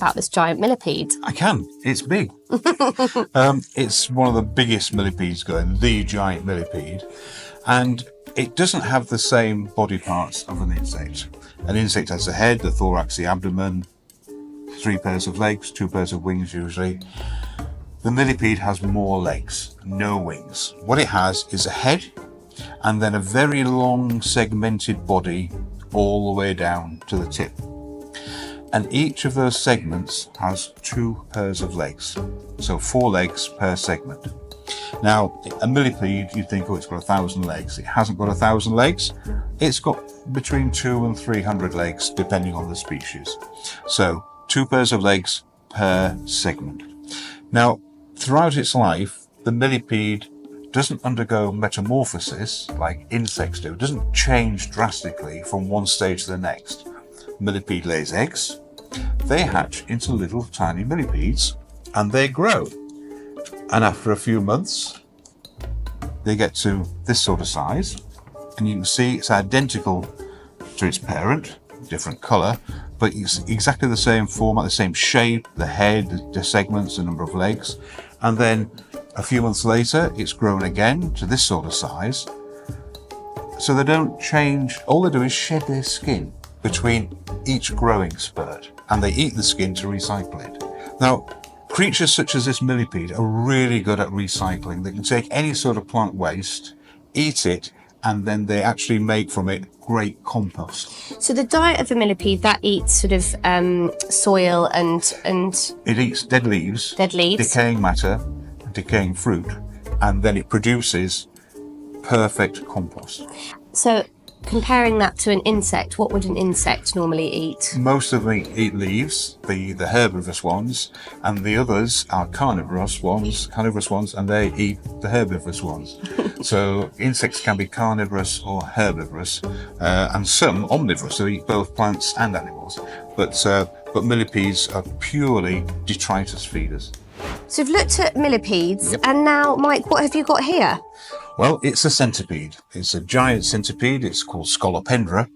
about this giant millipede? I can. It's big. It's one of the biggest millipedes going, the giant millipede. And it doesn't have the same body parts of an insect. An insect has the head, the thorax, the abdomen, 3 pairs of legs, 2 pairs of wings usually. The millipede has more legs, no wings. What it has is a head and then a very long segmented body all the way down to the tip. And each of those segments has 2 pairs of legs. So 4 legs per segment. Now, a millipede, you'd think, oh, it's got 1,000 legs. It hasn't got 1,000 legs. It's got between 200 and 300 legs, depending on the species. So 2 pairs of legs per segment. Now, throughout its life, the millipede doesn't undergo metamorphosis like insects do. It doesn't change drastically from one stage to the next. Millipede lays eggs. They hatch into little tiny millipedes and they grow. And after a few months, they get to this sort of size. And you can see it's identical to its parent, different colour, but it's exactly the same format, the same shape, the head, the segments, the number of legs. And then a few months later, it's grown again to this sort of size. So they don't change. All they do is shed their skin between each growing spurt, and they eat the skin to recycle it. Now, creatures such as this millipede are really good at recycling. They can take any sort of plant waste, eat it, and then they actually make from it great compost. So the diet of a millipede, that eats sort of soil and it eats dead leaves, decaying matter, decaying fruit, and then it produces perfect compost. So comparing that to an insect, what would an insect normally eat? Most of them eat leaves, the herbivorous ones, and the others are carnivorous ones, and they eat the herbivorous ones. So insects can be carnivorous or herbivorous, and some omnivorous, so eat both plants and animals. But millipedes are purely detritus feeders. So we've looked at millipedes, and now, Mike, what have you got here? Well, it's a centipede. It's a giant centipede. It's called Scolopendra.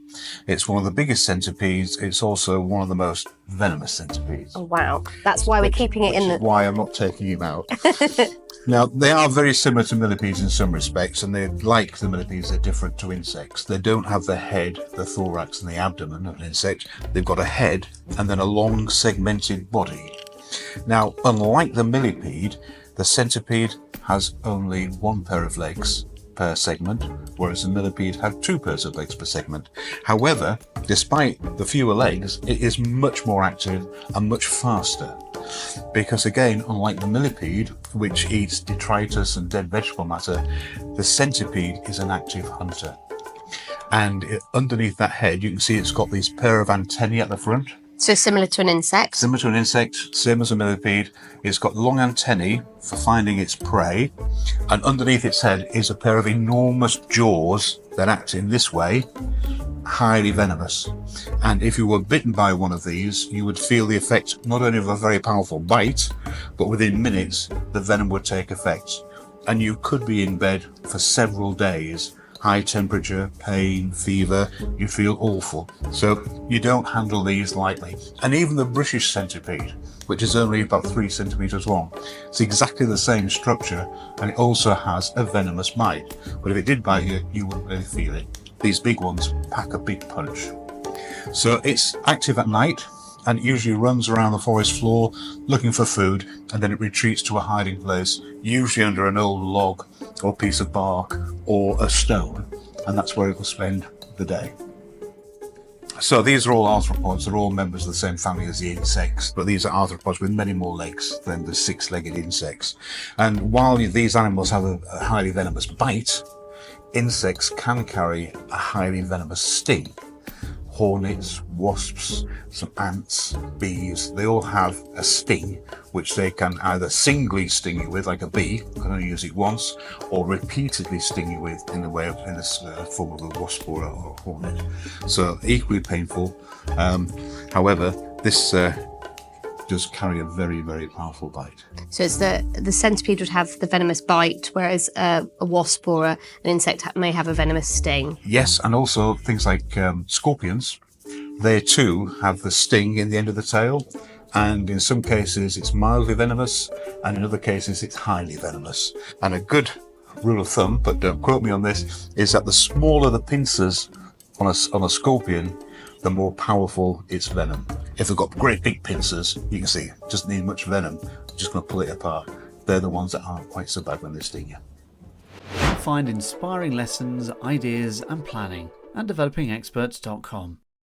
It's one of the biggest centipedes. It's also one of the most venomous centipedes. Oh, wow. That's why we're keeping it in the... why I'm not taking him out. Now, they are very similar to millipedes in some respects, and they're like the millipedes, they're different to insects. They don't have the head, the thorax, and the abdomen of an insect. They've got a head and then a long segmented body. Now, unlike the millipede, the centipede has only 1 pair of legs per segment, whereas the millipede had 2 pairs of legs per segment. However, despite the fewer legs, it is much more active and much faster. Because again, unlike the millipede, which eats detritus and dead vegetable matter, the centipede is an active hunter. And underneath that head, you can see it's got these pair of antennae at the front. So similar to an insect? Similar to an insect, same as a millipede. It's got long antennae for finding its prey, and underneath its head is a pair of enormous jaws that act in this way, highly venomous. And if you were bitten by one of these, you would feel the effect not only of a very powerful bite, but within minutes, the venom would take effect. And you could be in bed for several days. High temperature, pain, fever, you feel awful. So you don't handle these lightly. And even the British centipede, which is only about 3 centimetres long, it's exactly the same structure, and it also has a venomous bite. But if it did bite you, you wouldn't really feel it. These big ones pack a big punch. So it's active at night, and it usually runs around the forest floor looking for food, and then it retreats to a hiding place, usually under an old log or piece of bark or a stone, and that's where it will spend the day. So these are all arthropods. They're all members of the same family as the insects, but these are arthropods with many more legs than the 6-legged insects. And while these animals have a highly venomous bite, insects can carry a highly venomous sting. Hornets, wasps, some ants, bees, they all have a sting which they can either singly sting you with, like a bee, can only use it once, or repeatedly sting you with in the form of a wasp or a hornet. So equally painful. However, this does carry a very, very powerful bite. So it's the centipede would have the venomous bite, whereas a wasp or an insect may have a venomous sting. Yes, and also things like scorpions, they too have the sting in the end of the tail, And in some cases it's mildly venomous, and in other cases it's highly venomous. And a good rule of thumb, but don't quote me on this, is that the smaller the pincers on a scorpion, the more powerful its venom. If they've got great big pincers, you can see it doesn't need much venom, just going to pull it apart. They're the ones that aren't quite so bad when they sting you. Find inspiring lessons, ideas and planning at developingexperts.com.